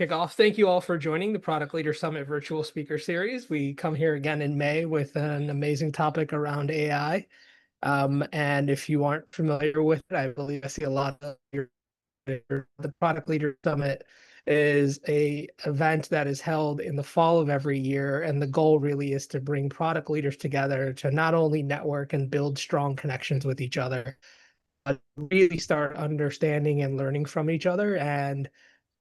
kick off. Thank you all for joining the Product Leader Summit Virtual Speaker Series. We come here again in May with an amazing topic around AI. And if you aren't familiar with it, I believe I see a lot of the Product Leader Summit is a event that is held in the fall of every year, and the goal really is to bring product leaders together to not only network and build strong connections with each other, but really start understanding and learning from each other. And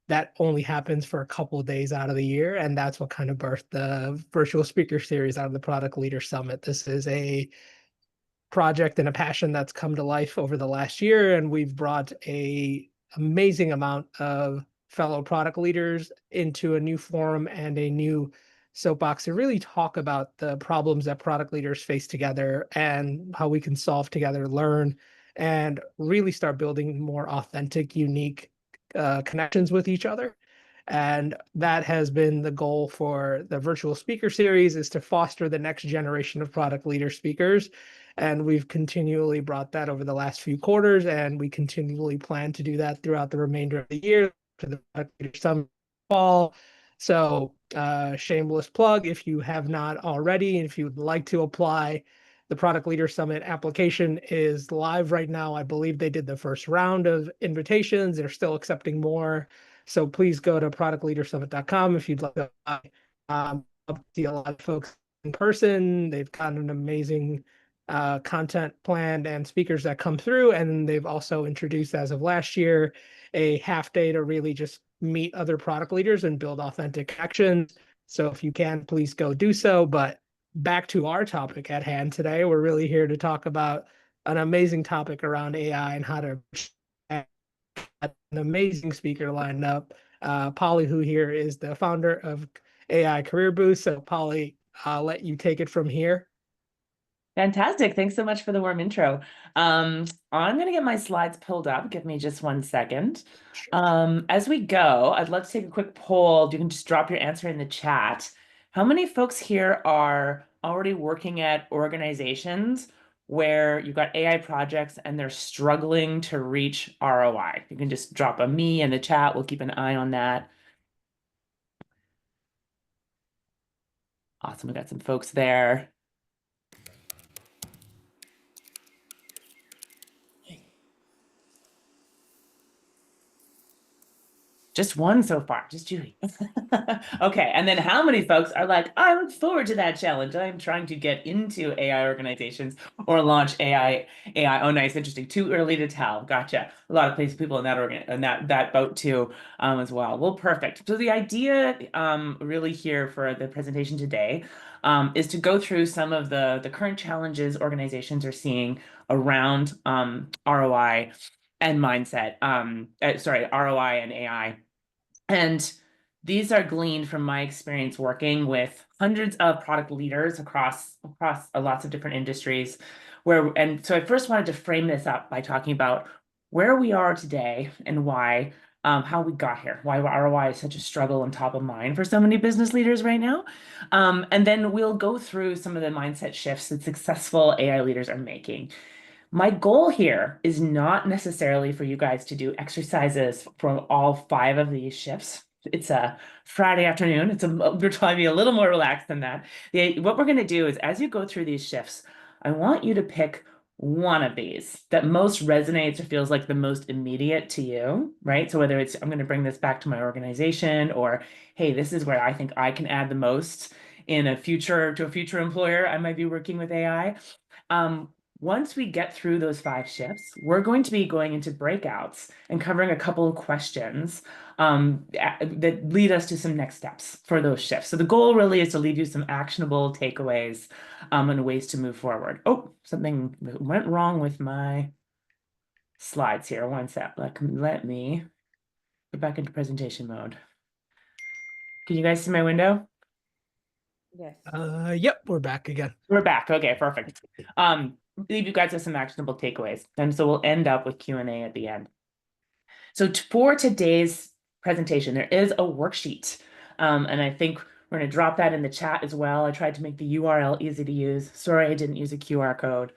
that only happens for a couple of days out of the year. And that's what kind of birthed the virtual speaker series out of the Product Leader Summit. This is a project and a passion that's come to life over the last year, and we've brought a amazing amount of fellow product leaders into a new forum and a new soapbox to really talk about the problems that product leaders face together and how we can solve together, learn, and really start building more authentic, unique connections with each other. And that has been the goal for the virtual speaker series, is to foster the next generation of product leader speakers. And we've continually brought that over the last few quarters, and we continually plan to do that throughout the remainder of the year to the product leader summit fall. So shameless plug, if you have not already, and if you would like to apply, the Product Leader Summit application is live right now. I believe they did the first round of invitations. They're still accepting more. So please go to productleadersummit.com if you'd like to apply. I see a lot of folks in person. They've got an amazing content planned and speakers that come through. And they've also introduced, as of last year, a half day to really just meet other product leaders and build authentic connections. So if you can, please go do so. But back to our topic at hand today, we're really here to talk about an amazing topic around AI and how to an amazing speaker lined up. Polly, who here is the founder of AI Career Boost. So Polly, I'll let you take it from here. Fantastic. Thanks so much for the warm intro. I'm going to get my slides pulled up. Give me just 1 second. As we go, I'd love to take a quick poll. You can just drop your answer in the chat. How many folks here are already working at organizations where you've got AI projects and they're struggling to reach ROI? You can just drop a me in the chat. We'll keep an eye on that. Awesome. We got some folks there. Just one so far, just Julie. Okay, and then how many folks are like, I look forward to that challenge. I'm trying to get into AI organizations or launch AI. Oh, nice, interesting. Too early to tell. Gotcha. A lot of people in that boat too, as well. Well, perfect. So the idea, really here for the presentation today, is to go through some of the current challenges organizations are seeing around ROI and mindset. ROI and AI. And these are gleaned from my experience working with hundreds of product leaders across lots of different industries. So I first wanted to frame this up by talking about where we are today and why, how we got here, why ROI is such a struggle and top of mind for so many business leaders right now. And then we'll go through some of the mindset shifts that successful AI leaders are making. My goal here is not necessarily for you guys to do exercises for all 5 of these shifts. It's a Friday afternoon. We're trying to be a little more relaxed than that. What we're going to do is, as you go through these shifts, I want you to pick one of these that most resonates or feels like the most immediate to you, right? So whether it's, I'm going to bring this back to my organization, or, hey, this is where I think I can add the most to a future employer I might be working with AI. Once we get through those 5 shifts, we're going to be going into breakouts and covering a couple of questions that lead us to some next steps for those shifts. So the goal really is to leave you some actionable takeaways and ways to move forward. Oh, something went wrong with my slides here. One sec. Let me get back into presentation mode. Can you guys see my window? Yes. Yep, we're back again. We're back. Okay, perfect. Leave you guys with some actionable takeaways. And so we'll end up with Q&A at the end. So for today's presentation, there is a worksheet. And I think we're going to drop that in the chat as well. I tried to make the URL easy to use. Sorry, I didn't use a QR code.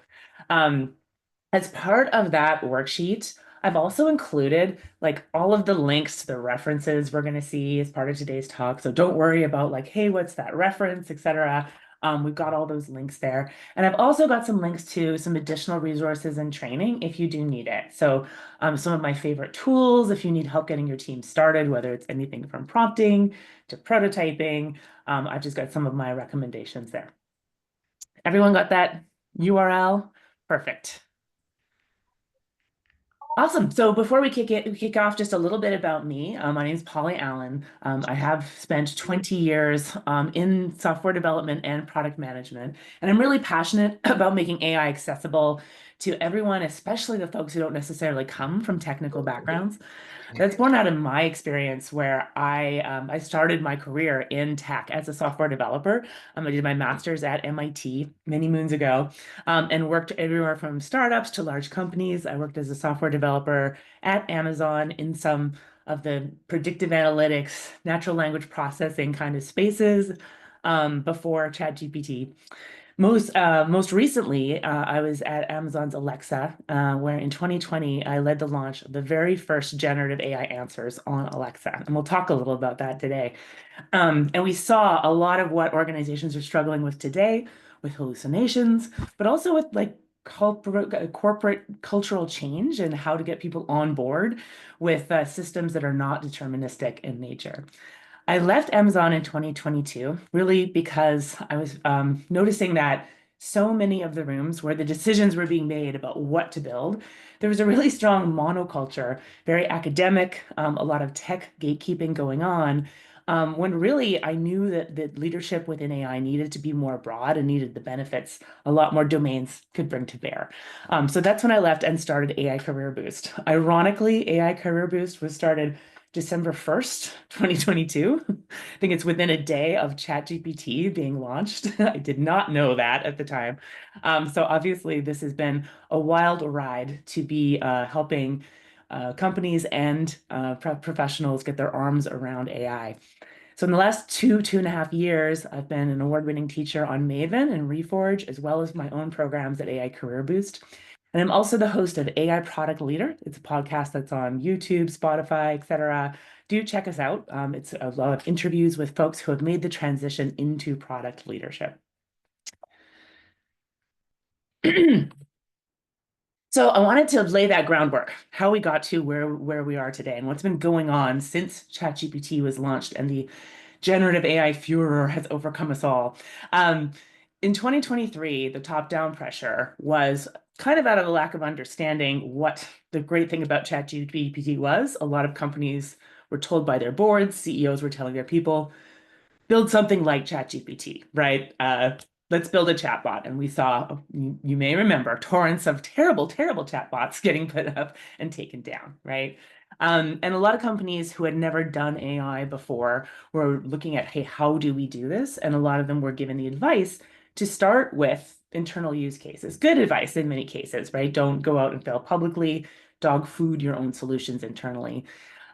As part of that worksheet, I've also included like all of the links to the references we're going to see as part of today's talk. So don't worry about like, hey, what's that reference, etc. We've got all those links there. And I've also got some links to some additional resources and training if you do need it. So some of my favorite tools, if you need help getting your team started, whether it's anything from prompting to prototyping, I've just got some of my recommendations there. Everyone got that URL? Perfect. Awesome. So before we kick off, just a little bit about me. My name is Polly Allen. I have spent 20 years in software development and product management, and I'm really passionate about making AI accessible to everyone, especially the folks who don't necessarily come from technical backgrounds. That's born out of my experience where I started my career in tech as a software developer. I did my master's at MIT many moons ago, and worked everywhere from startups to large companies. I worked as a software developer at Amazon in some of the predictive analytics, natural language processing kind of spaces before ChatGPT. Most recently, I was at Amazon's Alexa, where in 2020, I led the launch of the very first generative AI answers on Alexa. And we'll talk a little about that today. And we saw a lot of what organizations are struggling with today with hallucinations, but also with like corporate cultural change and how to get people on board with systems that are not deterministic in nature. I left Amazon in 2022, really because I was noticing that so many of the rooms where the decisions were being made about what to build, there was a really strong monoculture, very academic, a lot of tech gatekeeping going on, when really I knew that leadership within AI needed to be more broad and needed the benefits a lot more domains could bring to bear. So that's when I left and started AI Career Boost. Ironically, AI Career Boost was started December 1st, 2022. I think it's within a day of ChatGPT being launched. I did not know that at the time. So obviously this has been a wild ride to be helping companies and professionals get their arms around AI. So in the last two and a half years, I've been an award-winning teacher on Maven and Reforge, as well as my own programs at AI Career Boost. And I'm also the host of AI Product Leader. It's a podcast that's on YouTube, Spotify, etc. Do check us out. It's a lot of interviews with folks who have made the transition into product leadership. So I wanted to lay that groundwork, how we got to where we are today and what's been going on since ChatGPT was launched and the generative AI furor has overcome us all. In 2023, the top-down pressure was kind of out of a lack of understanding what the great thing about ChatGPT was. A lot of companies were told by their boards, CEOs were telling their people, build something like ChatGPT, right? Let's build a chatbot. And we saw, you may remember, torrents of terrible, terrible chatbots getting put up and taken down, right? And a lot of companies who had never done AI before were looking at, hey, how do we do this? And a lot of them were given the advice to start with internal use cases. Good advice in many cases, right? Don't go out and fail publicly, dog food your own solutions internally.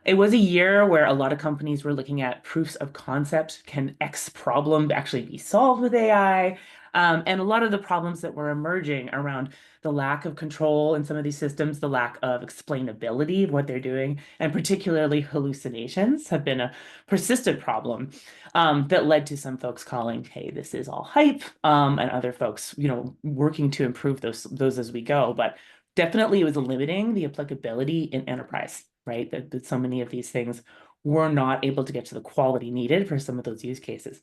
It was a year where a lot of companies were looking at proofs of concept. Can X problem actually be solved with AI? And a lot of the problems that were emerging around the lack of control in some of these systems, the lack of explainability of what they're doing, and particularly hallucinations have been a persistent problem that led to some folks calling, hey, this is all hype, and other folks, working to improve those as we go. But definitely it was limiting the applicability in enterprise, right? That so many of these things were not able to get to the quality needed for some of those use cases.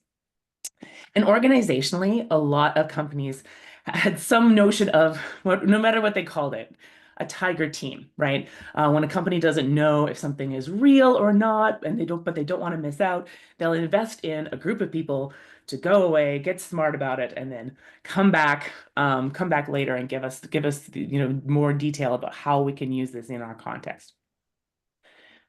And organizationally, a lot of companies had some notion of no matter what they called it, a tiger team, right? When a company doesn't know if something is real or not, and but they don't want to miss out, they'll invest in a group of people to go away, get smart about it, and then come back later and give us more detail about how we can use this in our context.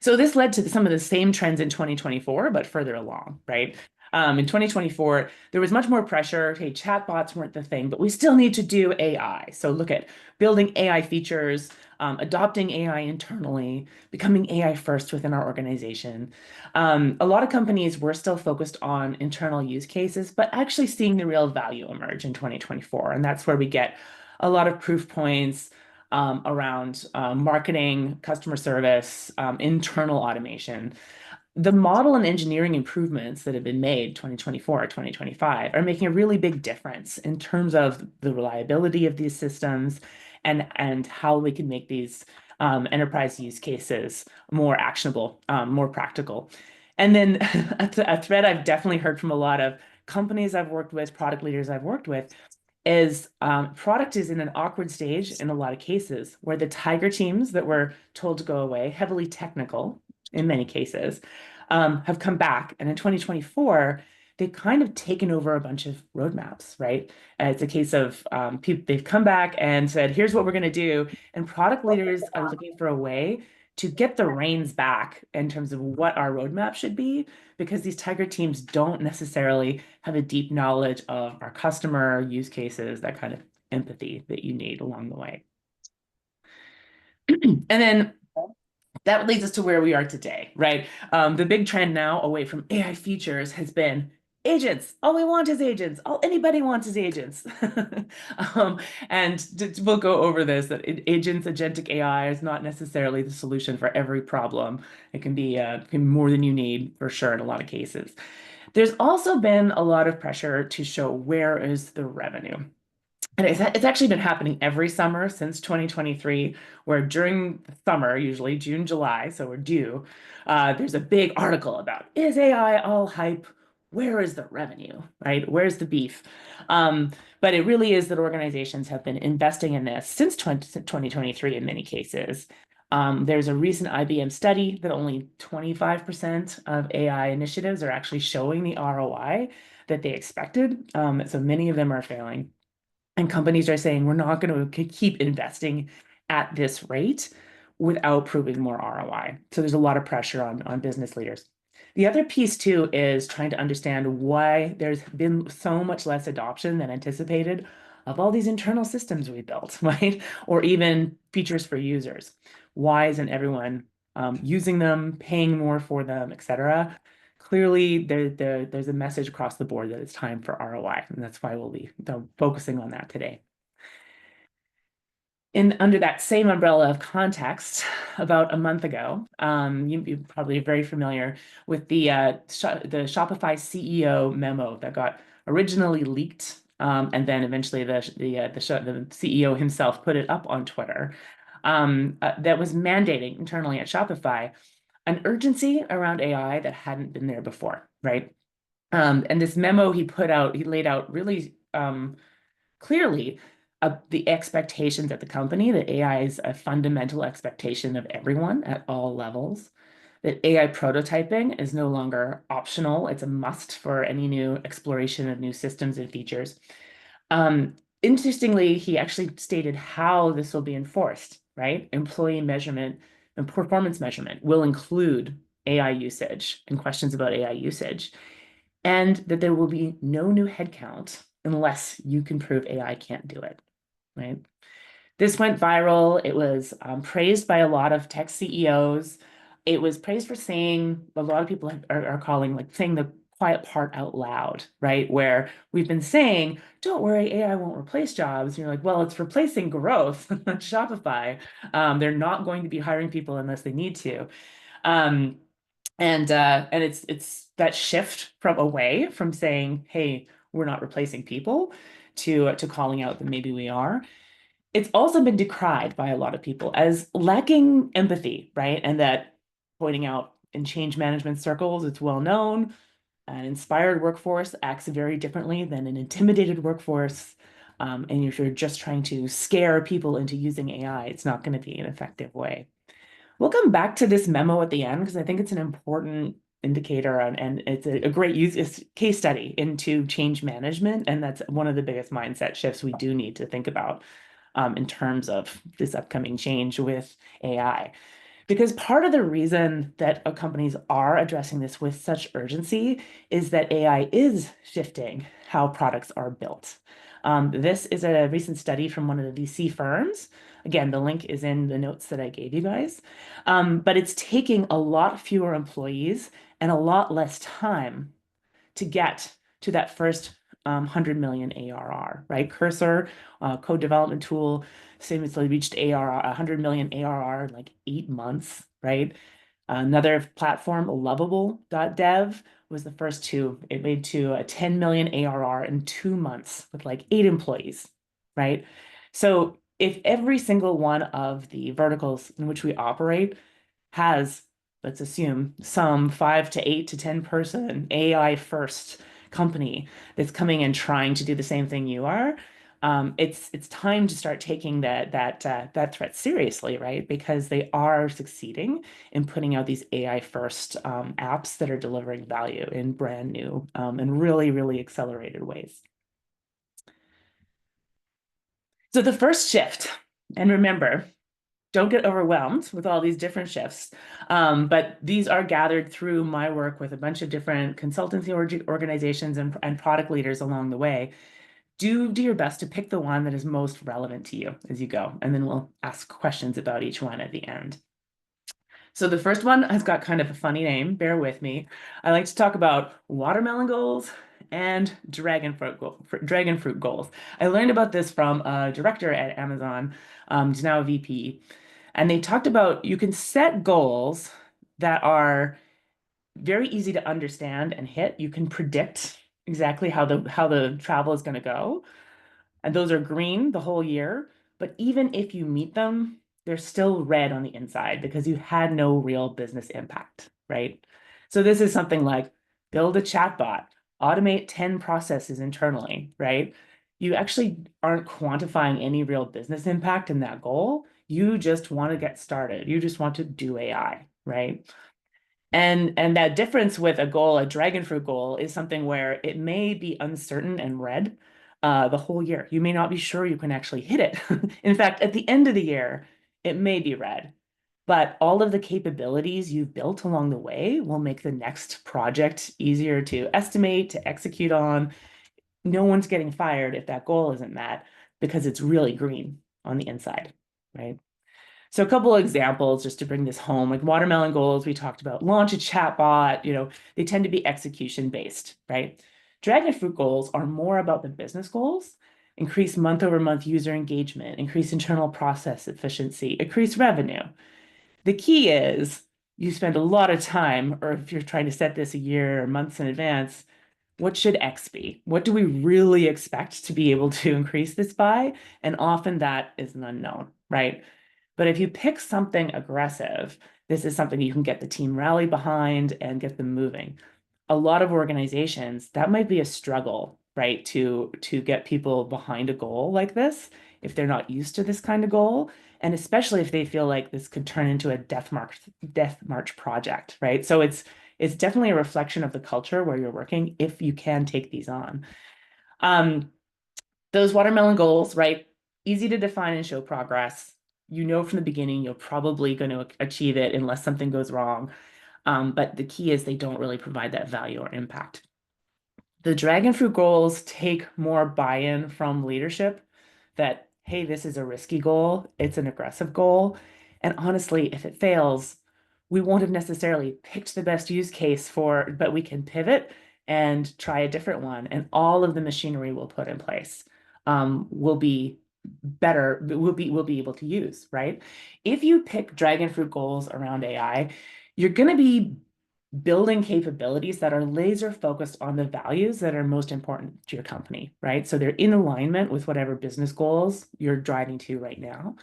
So this led to some of the same trends in 2024, but further along, right? In 2024, there was much more pressure. Hey, chatbots weren't the thing, but we still need to do AI. So look at building AI features, adopting AI internally, becoming AI first within our organization. A lot of companies were still focused on internal use cases, but actually seeing the real value emerge in 2024. And that's where we get a lot of proof points, around marketing, customer service, internal automation. The model and engineering improvements that have been made 2024, 2025 are making a really big difference in terms of the reliability of these systems and how we can make these enterprise use cases more actionable, more practical. And then a thread I've definitely heard from a lot of companies I've worked with, product leaders I've worked with, is product is in an awkward stage in a lot of cases where the tiger teams that were told to go away, heavily technical in many cases, have come back. And in 2024, they've kind of taken over a bunch of roadmaps, right? It's a case of they've come back and said, here's what we're going to do. And product leaders are looking for a way to get the reins back in terms of what our roadmap should be, because these tiger teams don't necessarily have a deep knowledge of our customer use cases, that kind of empathy that you need along the way. And then that leads us to where we are today, right? The big trend now away from AI features has been agents. All we want is agents. All anybody wants is agents. And we'll go over this, that agents, agentic AI is not necessarily the solution for every problem. It can be more than you need for sure in a lot of cases. There's also been a lot of pressure to show where is the revenue. And it's actually been happening every summer since 2023, where during the summer, usually June, July, so we're due, there's a big article about, is AI all hype? Where is the revenue, right? Where's the beef? But it really is that organizations have been investing in this since 2023 in many cases. There's a recent IBM study that only 25% of AI initiatives are actually showing the ROI that they expected. So many of them are failing. And companies are saying, we're not going to keep investing at this rate without proving more ROI. So there's a lot of pressure on business leaders. The other piece too is trying to understand why there's been so much less adoption than anticipated of all these internal systems we built, right? Or even features for users. Why isn't everyone using them, paying more for them, et cetera? Clearly, there's a message across the board that it's time for ROI, and that's why we'll be focusing on that today. Under that same umbrella of context, about a month ago, you're probably very familiar with the Shopify CEO memo that got originally leaked, and then eventually the CEO himself put it up on Twitter, that was mandating internally at Shopify an urgency around AI that hadn't been there before, right? And this memo he laid out really clearly the expectations at the company, that AI is a fundamental expectation of everyone at all levels, that AI prototyping is no longer optional, it's a must for any new exploration of new systems and features. Interestingly, he actually stated how this will be enforced, right? Employee measurement and performance measurement will include AI usage and questions about AI usage, and that there will be no new headcount unless you can prove AI can't do it, right? This went viral. It was praised by a lot of tech CEOs. It was praised for saying, a lot of people are calling, like saying the quiet part out loud, right? Where we've been saying, don't worry, AI won't replace jobs. And you're like, well, it's replacing growth at Shopify. They're not going to be hiring people unless they need to. And it's that shift from away from saying, hey, we're not replacing people, to calling out that maybe we are. It's also been decried by a lot of people as lacking empathy, right? And that, pointing out in change management circles, it's well known, an inspired workforce acts very differently than an intimidated workforce. And if you're just trying to scare people into using AI, it's not going to be an effective way. We'll come back to this memo at the end because I think it's an important indicator, and it's a great case study into change management. And that's one of the biggest mindset shifts we do need to think about in terms of this upcoming change with AI. Because part of the reason that companies are addressing this with such urgency is that AI is shifting how products are built. This is a recent study from one of the VC firms. Again, the link is in the notes that I gave you guys. But it's taking a lot fewer employees and a lot less time to get to that first 100 million ARR, right? Cursor, code development tool, famously reached ARR, 100 million ARR in like 8 months, right? Another platform, Lovable.dev, was the first to, it made to a 10 million ARR in 2 months with like 8 employees, right? So if every single one of the verticals in which we operate has, let's assume, some 5 to 8 to 10 person AI first company that's coming and trying to do the same thing you are, it's time to start taking that threat seriously, right? Because they are succeeding in putting out these AI first apps that are delivering value in brand new and really, really accelerated ways. So the first shift, and remember, don't get overwhelmed with all these different shifts. But these are gathered through my work with a bunch of different consultancy organizations and product leaders along the way. Do your best to pick the one that is most relevant to you as you go, and then we'll ask questions about each one at the end. So the first one has got kind of a funny name, bear with me. I like to talk about watermelon goals and dragon fruit goals. I learned about this from a director at Amazon, who's now a VP. And they talked about you can set goals that are very easy to understand and hit. You can predict exactly how the travel is going to go. And those are green the whole year. But even if you meet them, they're still red on the inside because you had no real business impact, right? So this is something like build a chatbot, automate 10 processes internally, right? You actually aren't quantifying any real business impact in that goal. You just want to get started. You just want to do AI, right? And that difference with a goal, a dragon fruit goal, is something where it may be uncertain and red the whole year. You may not be sure you can actually hit it. In fact, at the end of the year, it may be red. But all of the capabilities you've built along the way will make the next project easier to estimate, to execute on. No one's getting fired if that goal isn't met because it's really green on the inside, right? So a couple of examples just to bring this home, like watermelon goals, we talked about launch a chatbot, they tend to be execution based, right? Dragon fruit goals are more about the business goals, increase month over month user engagement, increase internal process efficiency, increase revenue. The key is you spend a lot of time, or if you're trying to set this a year or months in advance, what should X be? What do we really expect to be able to increase this by? And often that is an unknown, right? But if you pick something aggressive, this is something you can get the team rally behind and get them moving. A lot of organizations, that might be a struggle, right? To get people behind a goal like this, if they're not used to this kind of goal, and especially if they feel like this could turn into a death march project, right? So it's definitely a reflection of the culture where you're working if you can take these on. Those watermelon goals, right? Easy to define and show progress. You know from the beginning you're probably going to achieve it unless something goes wrong. But the key is they don't really provide that value or impact. The dragon fruit goals take more buy-in from leadership that, hey, this is a risky goal, it's an aggressive goal. And honestly, if it fails, we won't have necessarily picked the best use case but we can pivot and try a different one. And all of the machinery we'll put in place will be better, we'll be able to use, right? If you pick dragon fruit goals around AI, you're going to be building capabilities that are laser focused on the values that are most important to your company, right? So they're in alignment with whatever business goals you're driving to right now.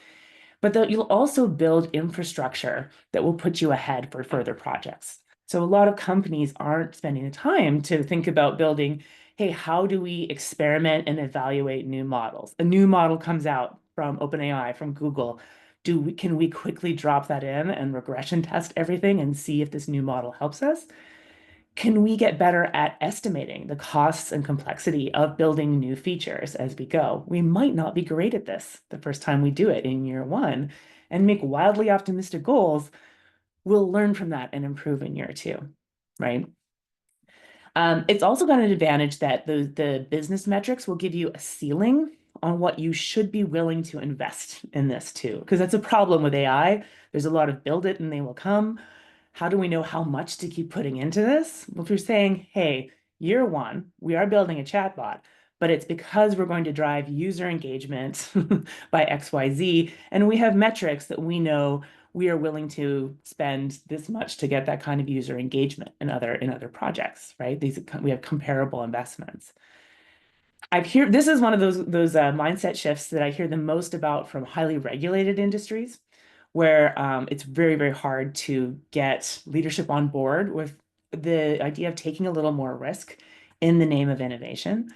But you'll also build infrastructure that will put you ahead for further projects. So a lot of companies aren't spending the time to think about building, hey, how do we experiment and evaluate new models? A new model comes out from OpenAI, from Google. Can we quickly drop that in and regression test everything and see if this new model helps us? Can we get better at estimating the costs and complexity of building new features as we go? We might not be great at this the first time we do it in year one and make wildly optimistic goals. We'll learn from that and improve in year two, right? It's also got an advantage that the business metrics will give you a ceiling on what you should be willing to invest in this too, because that's a problem with AI. There's a lot of build it and they will come. How do we know how much to keep putting into this? Well, if you're saying, hey, year one, we are building a chatbot, but it's because we're going to drive user engagement by XYZ, and we have metrics that we know we are willing to spend this much to get that kind of user engagement in other projects, right? We have comparable investments. This is one of those mindset shifts that I hear the most about from highly regulated industries, where it's very, very hard to get leadership on board with the idea of taking a little more risk in the name of innovation.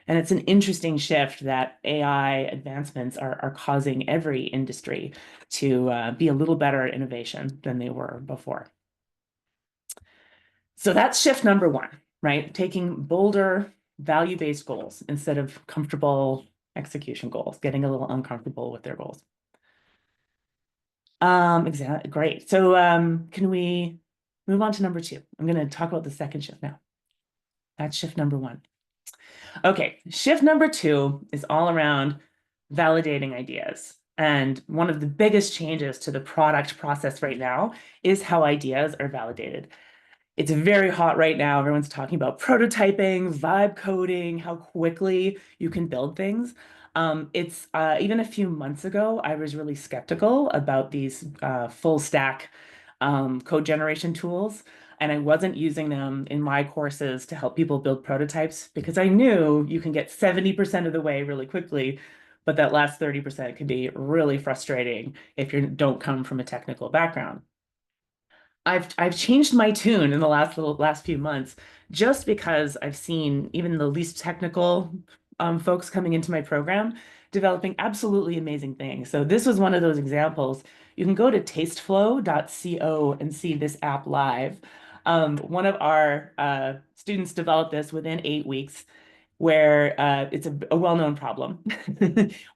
And it's an interesting shift that AI advancements are causing every industry to be a little better at innovation than they were before. So that's shift number one, right? Taking bolder value-based goals instead of comfortable execution goals, getting a little uncomfortable with their goals. Exactly. Great. So can we move on to number two? I'm going to talk about the second shift now. That's shift number one. Okay, shift number two is all around validating ideas. And one of the biggest changes to the product process right now is how ideas are validated. It's very hot right now. Everyone's talking about prototyping, vibe coding, how quickly you can build things. It's even a few months ago, I was really skeptical about these full stack code generation tools. And I wasn't using them in my courses to help people build prototypes because I knew you can get 70% of the way really quickly, but that last 30% can be really frustrating if you don't come from a technical background. I've changed my tune in the last few months just because I've seen even the least technical folks coming into my program developing absolutely amazing things. So this was one of those examples. You can go to tasteflow.co and see this app live. One of our students developed this within 8 weeks, where it's a well-known problem.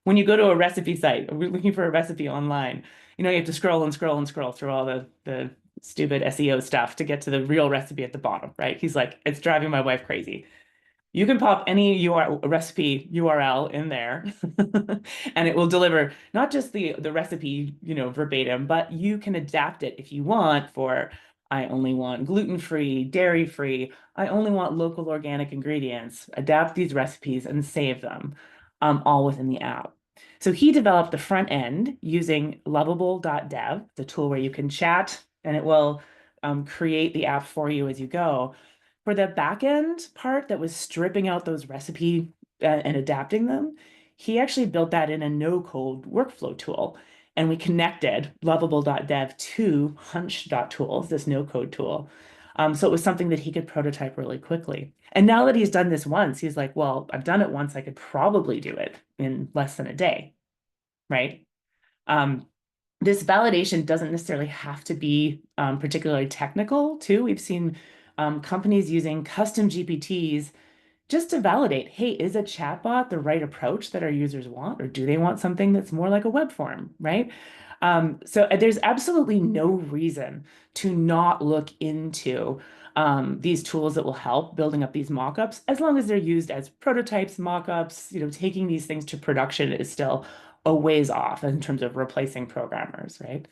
When you go to a recipe site, we're looking for a recipe online, you have to scroll and scroll and scroll through all the stupid SEO stuff to get to the real recipe at the bottom, right? He's like, it's driving my wife crazy. You can pop any recipe URL in there and it will deliver not just the recipe, verbatim, but you can adapt it if you want for, I only want gluten-free, dairy-free, I only want local organic ingredients, adapt these recipes and save them all within the app. So he developed the front end using lovable.dev, the tool where you can chat and it will create the app for you as you go. For the backend part that was stripping out those recipe and adapting them, he actually built that in a no-code workflow tool. And we connected lovable.dev to hunch.tools, this no-code tool. So it was something that he could prototype really quickly. And now that he's done this once, he's like, well, I've done it once, I could probably do it in less than a day, right? This validation doesn't necessarily have to be particularly technical, too. We've seen companies using custom GPTs just to validate, hey, is a chatbot the right approach that our users want, or do they want something that's more like a web form, right? So there's absolutely no reason to not look into these tools that will help building up these mockups, as long as they're used as prototypes, mockups. Taking these things to production is still a ways off in terms of replacing programmers, right?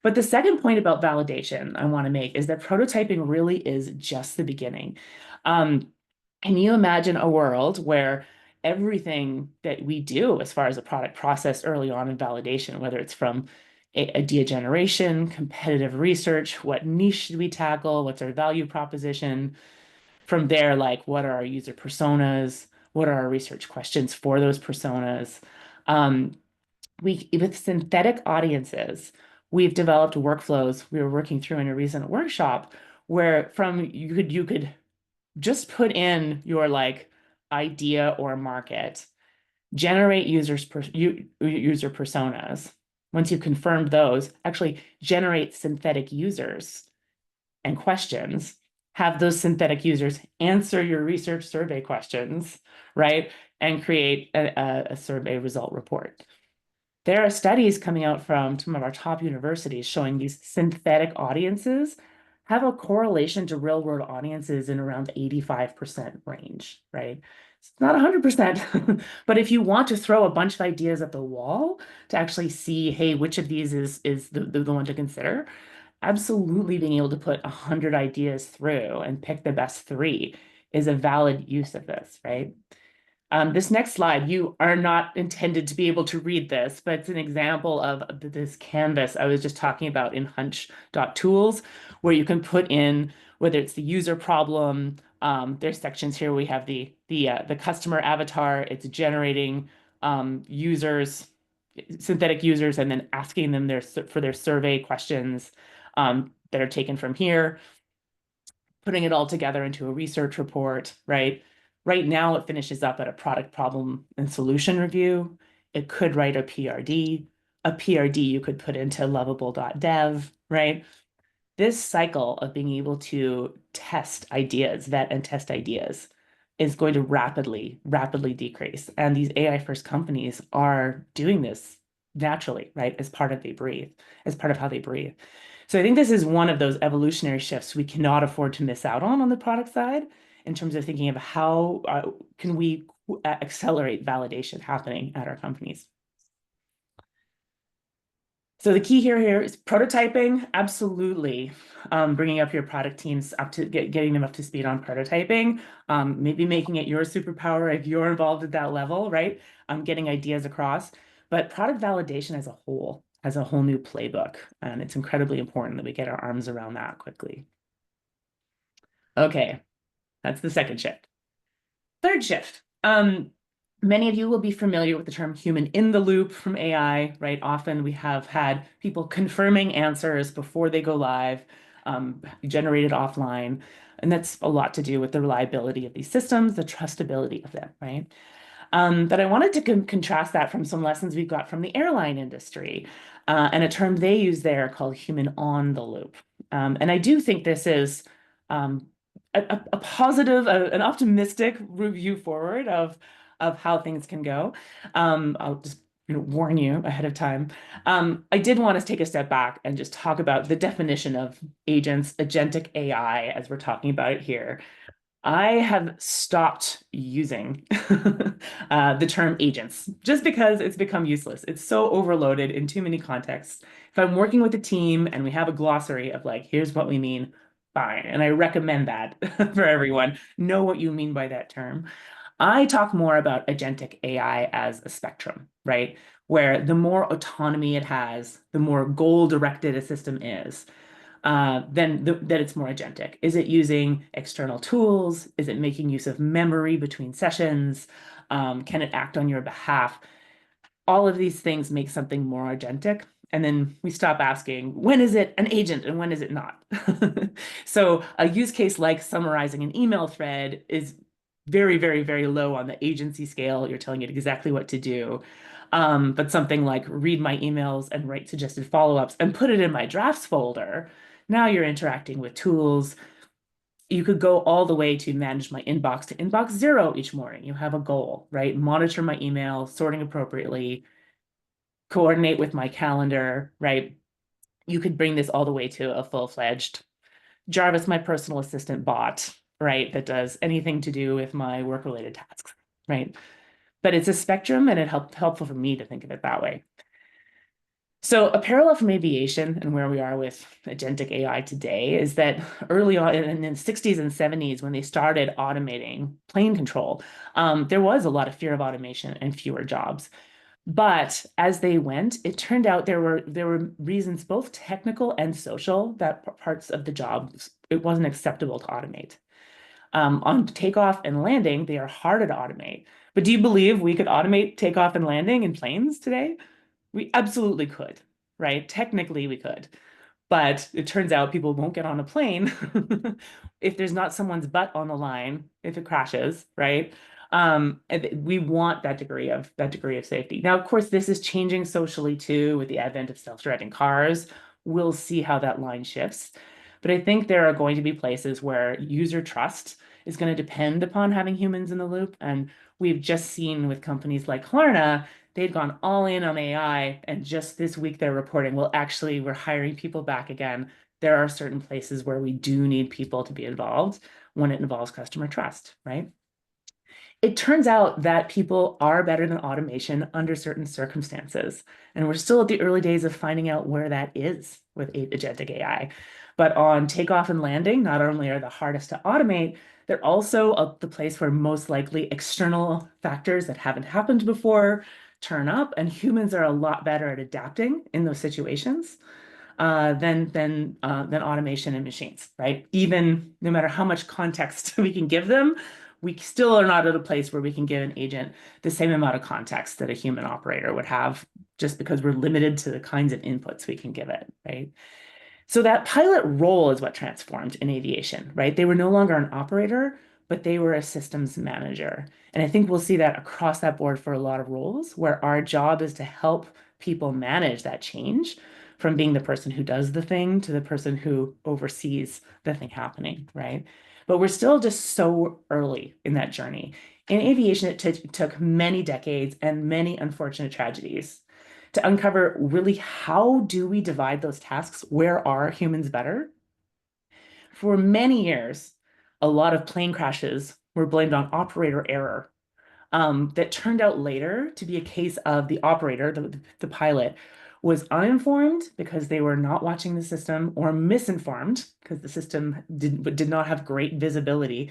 But the second point about validation I want to make is that prototyping really is just the beginning. Can you imagine a world where everything that we do as far as a product process early on in validation, whether it's from idea generation, competitive research, what niche should we tackle, what's our value proposition, from there, like what are our user personas, what are our research questions for those personas, with synthetic audiences, we've developed workflows we were working through in a recent workshop where you could just put in your idea or market, generate user personas. Once you've confirmed those, actually generate synthetic users and questions, have those synthetic users answer your research survey questions, right? And create a survey result report. There are studies coming out from some of our top universities showing these synthetic audiences have a correlation to real world audiences in around 85% range, right? It's not 100%, but if you want to throw a bunch of ideas at the wall to actually see, hey, which of these is the one to consider, absolutely being able to put 100 ideas through and pick the best 3 is a valid use of this, right? This next slide, you are not intended to be able to read this, but it's an example of this canvas I was just talking about in hunch.tools, where you can put in whether it's the user problem. There's sections here. We have the customer avatar. It's generating users, synthetic users, and then asking them for their survey questions that are taken from here, putting it all together into a research report, right? Right now, it finishes up at a product problem and solution review. It could write a PRD. A PRD you could put into lovable.dev, right? This cycle of being able to test ideas, vet and test ideas, is going to rapidly decrease. And these AI first companies are doing this naturally, right? As part of how they breathe. So I think this is one of those evolutionary shifts we cannot afford to miss out on the product side, in terms of thinking of how can we accelerate validation happening at our companies. So the key here is prototyping, absolutely. Bringing up your product teams up to getting them up to speed on prototyping, maybe making it your superpower if you're involved at that level, right? Getting ideas across, but product validation as a whole has a whole new playbook, and it's incredibly important that we get our arms around that quickly. Okay, that's the second shift. Third shift. Many of you will be familiar with the term human in the loop from AI, right? Often we have had people confirming answers before they go live, generated offline. And that's a lot to do with the reliability of these systems, the trustability of them, right? But I wanted to contrast that from some lessons we've got from the airline industry, and a term they use there called human on the loop. And I do think this is a positive, an optimistic review forward of how things can go. I'll just warn you ahead of time. I did want to take a step back and just talk about the definition of agents, agentic AI, as we're talking about it here. I have stopped using the term agents just because it's become useless. It's so overloaded in too many contexts. If I'm working with a team and we have a glossary of like, here's what we mean, fine. And I recommend that for everyone. Know what you mean by that term. I talk more about agentic AI as a spectrum, right? Where the more autonomy it has, the more goal-directed a system is, then that it's more agentic. Is it using external tools? Is it making use of memory between sessions? Can it act on your behalf? All of these things make something more agentic. And then we stop asking, when is it an agent and when is it not? So a use case like summarizing an email thread is very, very, very low on the agency scale. You're telling it exactly what to do. But something like read my emails and write suggested follow-ups and put it in my drafts folder. Now you're interacting with tools. You could go all the way to manage my inbox to inbox 0 each morning. You have a goal, right? Monitor my email, sorting appropriately, coordinate with my calendar, right? You could bring this all the way to a full-fledged Jarvis, my personal assistant bot, right? That does anything to do with my work-related tasks, right? But it's a spectrum, and it helpful for me to think of it that way. So a parallel from aviation and where we are with agentic AI today is that early on in the 60s and 70s, when they started automating plane control, there was a lot of fear of automation and fewer jobs. But as they went, it turned out there were reasons, both technical and social, that parts of the jobs it wasn't acceptable to automate. On takeoff and landing, they are harder to automate. But do you believe we could automate takeoff and landing in planes today? We absolutely could, right? Technically, we could. But it turns out people won't get on a plane if there's not someone's butt on the line, if it crashes, right? And we want that degree of safety. Now, of course, this is changing socially too with the advent of self-driving cars. We'll see how that line shifts. But I think there are going to be places where user trust is going to depend upon having humans in the loop. And we've just seen with companies like Klarna, they'd gone all in on AI, and just this week they're reporting, well, actually, we're hiring people back again. There are certain places where we do need people to be involved when it involves customer trust, right? It turns out that people are better than automation under certain circumstances. And we're still at the early days of finding out where that is with agentic AI. But on takeoff and landing, not only are the hardest to automate, they're also the place where most likely external factors that haven't happened before turn up, and humans are a lot better at adapting in those situations than automation and machines, right? Even no matter how much context we can give them, we still are not at a place where we can give an agent the same amount of context that a human operator would have, just because we're limited to the kinds of inputs we can give it, right? So that pilot role is what transformed in aviation, right? They were no longer an operator, but they were a systems manager. And I think we'll see that across that board for a lot of roles, where our job is to help people manage that change from being the person who does the thing to the person who oversees the thing happening, right? But we're still just so early in that journey. In aviation, it took many decades and many unfortunate tragedies to uncover really how do we divide those tasks? Where are humans better? For many years, a lot of plane crashes were blamed on operator error. That turned out later to be a case of the operator, the pilot, was uninformed because they were not watching the system, or misinformed because the system did not have great visibility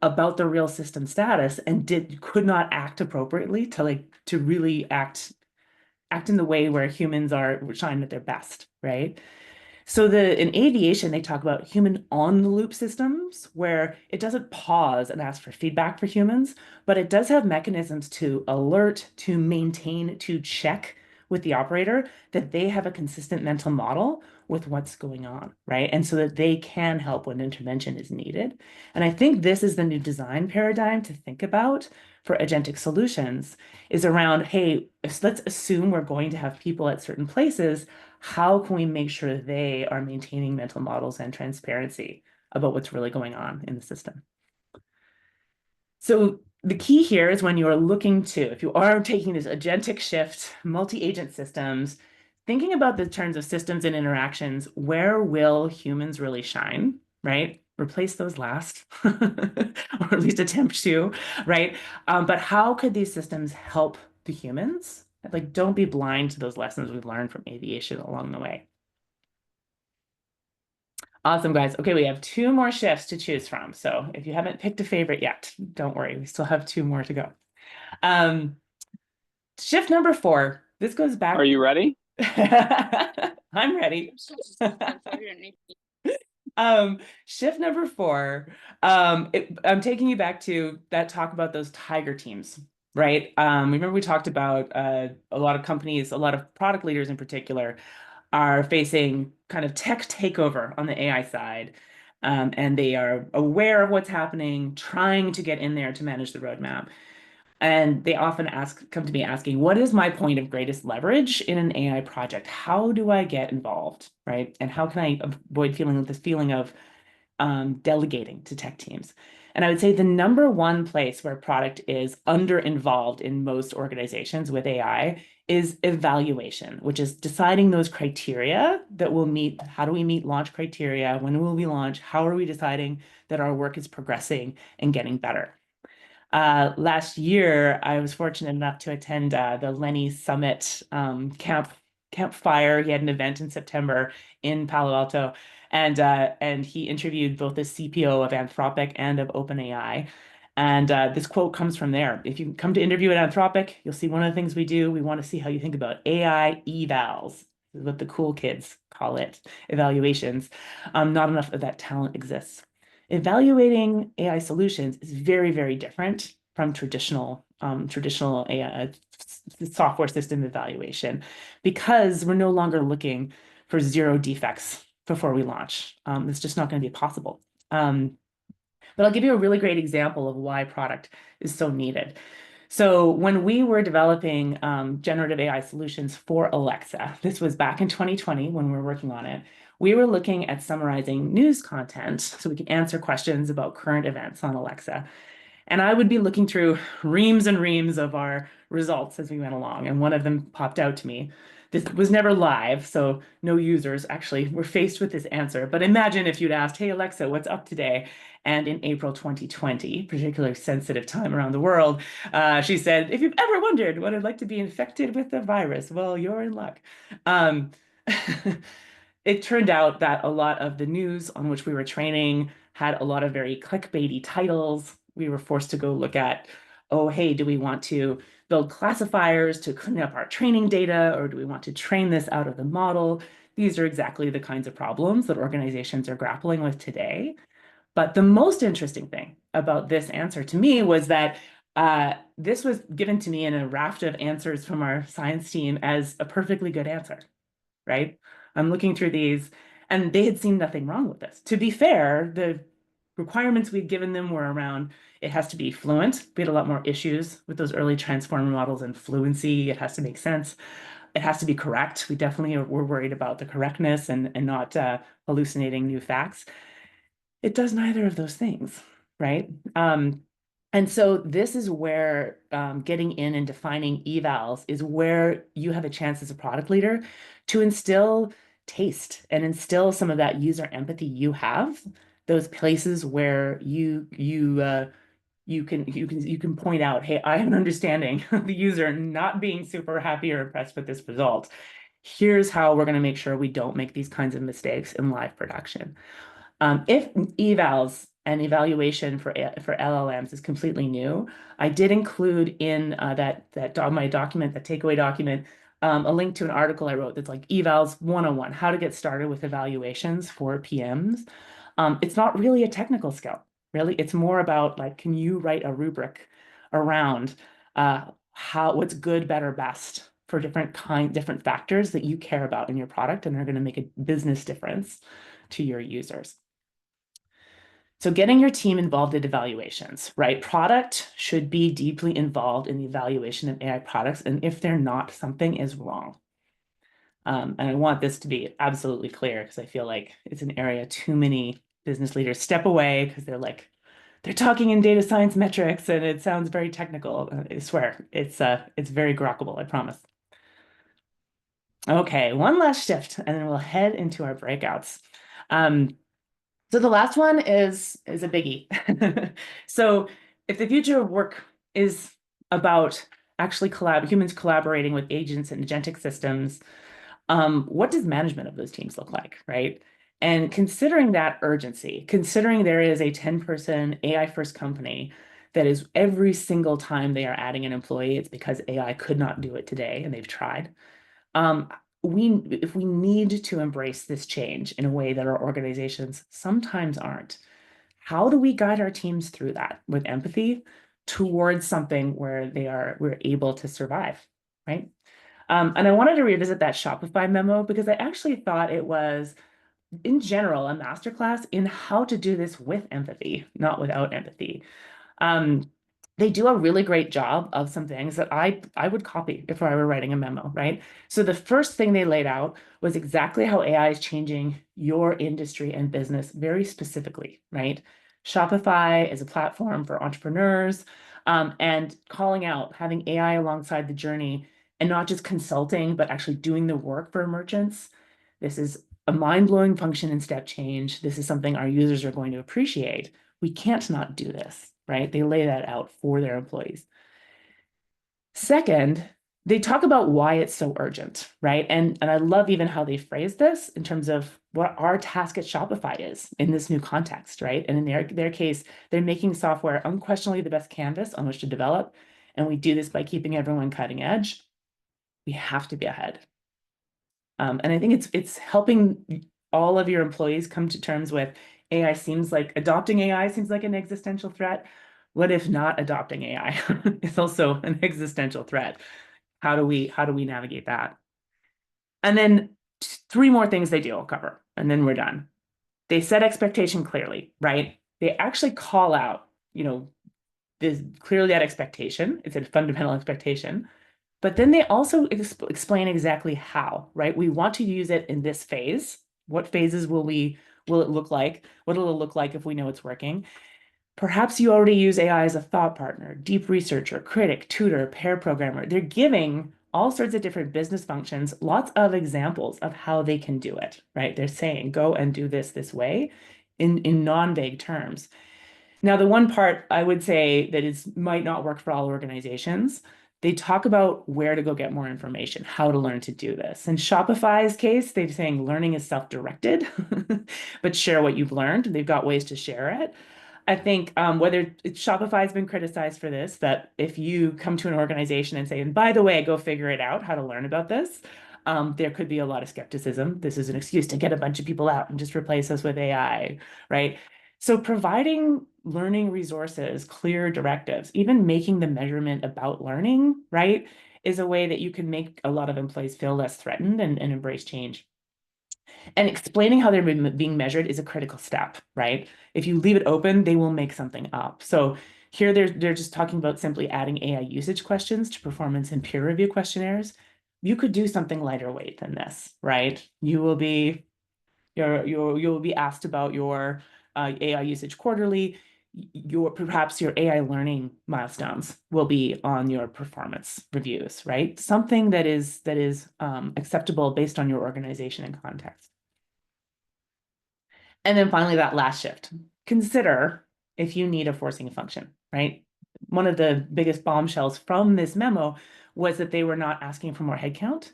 about the real system status, and could not act appropriately to really act in the way where humans are shine at their best, right? So in aviation, they talk about human on-the-loop systems, where it doesn't pause and ask for feedback for humans, but it does have mechanisms to alert, to maintain, to check with the operator that they have a consistent mental model with what's going on, right? And so that they can help when intervention is needed. And I think this is the new design paradigm to think about for agentic solutions, is around, hey, let's assume we're going to have people at certain places. How can we make sure they are maintaining mental models and transparency about what's really going on in the system? So the key here is, when you are looking to, if you are taking this agentic shift, multi-agent systems, thinking about the terms of systems and interactions, where will humans really shine, right? Replace those last, or at least attempt to, right? But how could these systems help the humans? Like, don't be blind to those lessons we've learned from aviation along the way. Awesome, guys. Okay, we have 2 more shifts to choose from. So if you haven't picked a favorite yet, don't worry. We still have 2 more to go. Shift number 4. This goes back. Are you ready? I'm ready. Shift number 4. I'm taking you back to that talk about those tiger teams, right? Remember we talked about a lot of companies, a lot of product leaders in particular, are facing kind of tech takeover on the AI side. And they are aware of what's happening, trying to get in there to manage the roadmap. And they often come to me asking, what is my point of greatest leverage in an AI project? How do I get involved, right? And how can I avoid feeling this feeling of delegating to tech teams? And I would say the number one place where product is under involved in most organizations with AI is evaluation, which is deciding those criteria that will meet. How do we meet launch criteria? When will we launch? How are we deciding that our work is progressing and getting better? Last year, I was fortunate enough to attend the Lenny Summit campfire. He had an event in September in Palo Alto, and he interviewed both the CPO of Anthropic and of OpenAI. And this quote comes from there. If you come to interview at Anthropic, you'll see one of the things we do. We want to see how you think about AI evals. This is what the cool kids call it, evaluations. Not enough of that talent exists. Evaluating AI solutions is very, very different from traditional AI software system evaluation, because we're no longer looking for 0 defects before we launch. It's just not going to be possible. But I'll give you a really great example of why product is so needed. So when we were developing generative AI solutions for Alexa, this was back in 2020 when we were working on it, we were looking at summarizing news content so we could answer questions about current events on Alexa. And I would be looking through reams and reams of our results as we went along. And one of them popped out to me. This was never live, so no users actually were faced with this answer. But imagine if you'd asked, hey, Alexa, what's up today? And in April 2020, particularly sensitive time around the world, she said, if you've ever wondered what it'd like to be infected with the virus, well, you're in luck. it turned out that a lot of the news on which we were training had a lot of very clickbaity titles. We were forced to go look at, oh, hey, do we want to build classifiers to clean up our training data, or do we want to train this out of the model? These are exactly the kinds of problems that organizations are grappling with today. But the most interesting thing about this answer to me was that this was given to me in a raft of answers from our science team as a perfectly good answer, right? I'm looking through these, and they had seen nothing wrong with this. To be fair, the requirements we'd given them were around, it has to be fluent. We had a lot more issues with those early transformer models and fluency. It has to make sense. It has to be correct. We definitely were worried about the correctness and not hallucinating new facts. It does neither of those things, right? And so this is where getting in and defining evals is where you have a chance as a product leader to instill taste and instill some of that user empathy you have, those places where you can point out, hey, I have an understanding of the user not being super happy or impressed with this result. Here's how we're going to make sure we don't make these kinds of mistakes in live production. If evals and evaluation for LLMs is completely new, I did include in my document, that takeaway document, a link to an article I wrote that's like evals 101, how to get started with evaluations for PMs. It's not really a technical skill, really. It's more about like, can you write a rubric around what's good, better, best for different factors that you care about in your product and are going to make a business difference to your users. So getting your team involved in evaluations, right? Product should be deeply involved in the evaluation of AI products. And if they're not, something is wrong. And I want this to be absolutely clear because I feel like it's an area too many business leaders step away because they're talking in data science metrics and it sounds very technical. I swear, it's very grokkable, I promise. Okay, one last shift, and then we'll head into our breakouts. So the last one is a biggie. So if the future of work is about actually humans collaborating with agents and agentic systems, what does management of those teams look like, right? And considering that urgency, considering there is a 10-person AI-first company that is every single time they are adding an employee, it's because AI could not do it today, and they've tried. If we need to embrace this change in a way that our organizations sometimes aren't, how do we guide our teams through that with empathy towards something where we're able to survive, right? And I wanted to revisit that Shopify memo because I actually thought it was, in general, a masterclass in how to do this with empathy, not without empathy. They do a really great job of some things that I would copy if I were writing a memo, right? So the first thing they laid out was exactly how AI is changing your industry and business very specifically, right? Shopify is a platform for entrepreneurs, and calling out, having AI alongside the journey and not just consulting, but actually doing the work for merchants. This is a mind-blowing function and step change. This is something our users are going to appreciate. We can't not do this, right? They lay that out for their employees. Second, they talk about why it's so urgent, right? And I love even how they phrase this in terms of what our task at Shopify is in this new context, right? And in their case, they're making software unquestionably the best canvas on which to develop. And we do this by keeping everyone cutting edge. We have to be ahead. And I think it's helping all of your employees come to terms with adopting AI seems like an existential threat. What if not adopting AI is also an existential threat? How do we navigate that? And then 3 more things they do, I'll cover, and then we're done. They set expectation clearly, right? They actually call out, this clearly that expectation. It's a fundamental expectation. But then they also explain exactly how, right? We want to use it in this phase. What phases will it look like? What will it look like if we know it's working? Perhaps you already use AI as a thought partner, deep researcher, critic, tutor, pair programmer. They're giving all sorts of different business functions, lots of examples of how they can do it, right? They're saying, go and do this way in non-vague terms. Now, the one part I would say that might not work for all organizations, They talk about where to go get more information, how to learn to do this. In Shopify's case, they're saying learning is self-directed, but share what you've learned. They've got ways to share it. I think whether Shopify has been criticized for this, that if you come to an organization and say, and by the way, go figure it out, how to learn about this, there could be a lot of skepticism. This is an excuse to get a bunch of people out and just replace us with AI, right? So providing learning resources, clear directives, even making the measurement about learning, right, is a way that you can make a lot of employees feel less threatened and embrace change. And explaining how they're being measured is a critical step, right? If you leave it open, they will make something up. So here they're just talking about simply adding AI usage questions to performance and peer review questionnaires. You could do something lighter weight than this, right? You'll be asked about your AI usage quarterly. Perhaps your AI learning milestones will be on your performance reviews, right? Something that is acceptable based on your organization and context. And then finally, that last shift. Consider if you need a forcing function, right? One of the biggest bombshells from this memo was that they were not asking for more headcount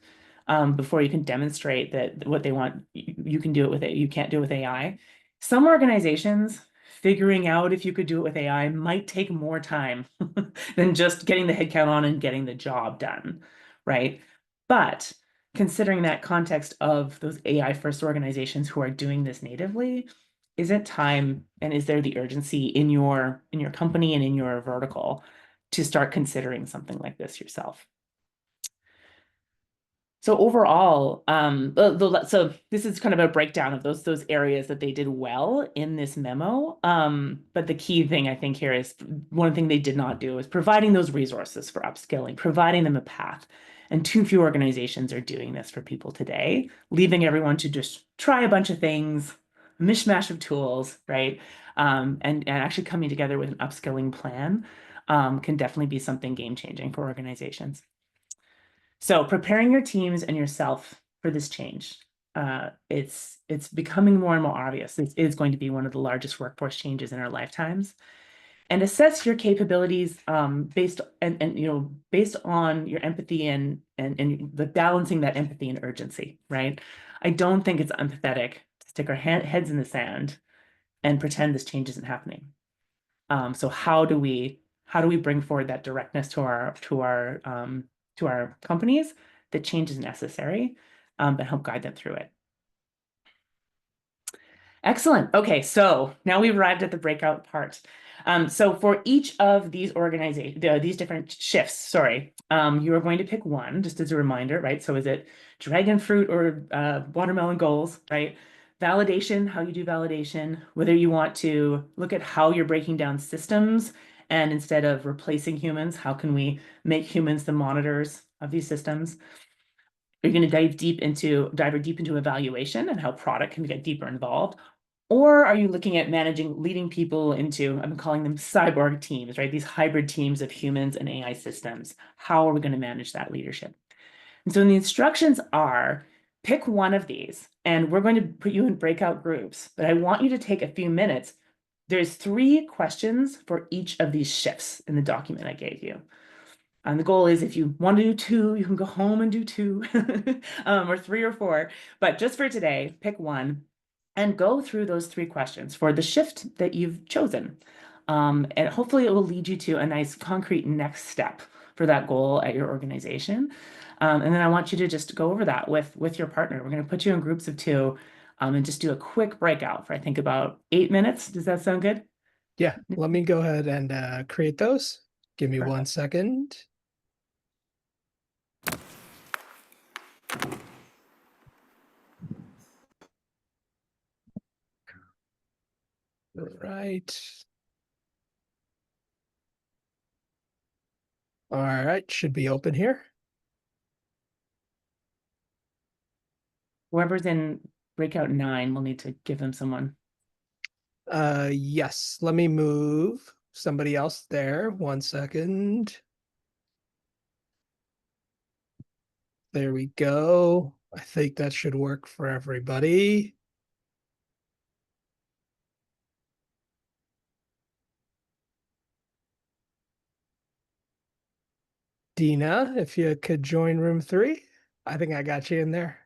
before you can demonstrate that what they want, you can do it with it. You can't do it with AI. Some organizations figuring out if you could do it with AI might take more time than just getting the headcount on and getting the job done, right? But considering that context of those AI first organizations who are doing this natively, is it time and is there the urgency in your company and in your vertical to start considering something like this yourself? So overall, so this is kind of a breakdown of those areas that they did well in this memo. But the key thing I think here is one thing they did not do is providing those resources for upskilling, providing them a path. And too few organizations are doing this for people today, leaving everyone to just try a bunch of things, a mishmash of tools, right? And actually coming together with an upskilling plan can definitely be something game-changing for organizations. So preparing your teams and yourself for this change, it's becoming more and more obvious. This is going to be one of the largest workforce changes in our lifetimes. And assess your capabilities based on your empathy and the balancing that empathy and urgency, right? I don't think it's empathetic to stick our heads in the sand and pretend this change isn't happening. So how do we bring forward that directness to our companies that change is necessary, and help guide them through it? Excellent. Okay, so now we've arrived at the breakout part. So for each of these these different shifts, sorry, you are going to pick one, just as a reminder, right? So is it dragon fruit or watermelon goals, right? Validation, how you do validation, whether you want to look at how you're breaking down systems, and instead of replacing humans, how can we make humans the monitors of these systems? You're going to dive deep into evaluation and how product can get deeper involved. Or are you looking at leading people into, I'm calling them cyborg teams, right? These hybrid teams of humans and AI systems. How are we going to manage that leadership? And so the instructions are, pick one of these, and we're going to put you in breakout groups, but I want you to take a few minutes. There's 3 questions for each of these shifts in the document I gave you. And the goal is if you want to do 2, you can go home and do 2 or 3 or 4. But just for today, pick one and go through those 3 questions for the shift that you've chosen. And hopefully it will lead you to a nice concrete next step for that goal at your organization. And then I want you to just go over that with your partner. We're going to put you in groups of 2 and just do a quick breakout for, I think, about 8 minutes. Does that sound good? Yeah, let me go ahead and create those. Give me 1 second. Right. All right, should be open here. Whoever's in breakout 9, we'll need to give them someone. Yes, let me move somebody else there. 1 second. There we go. I think that should work for everybody. Dina, if you could join room 3. I think I got you in there.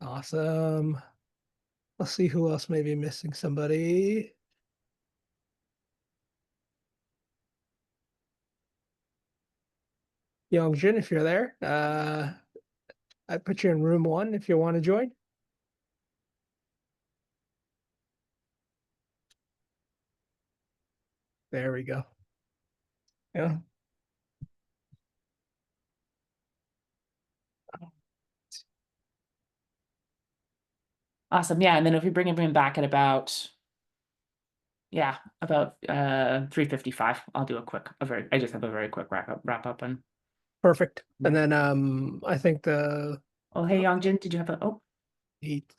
Awesome. Let's see who else may be missing somebody. Youngjin, if you're there, I put you in room 1 if you want to join. There we go. Yeah. Awesome. Yeah. And then if we bring everyone back at about 3:55, I'll do I just have a very quick wrap up and Perfect. And then I think oh hey Youngjin, did you have a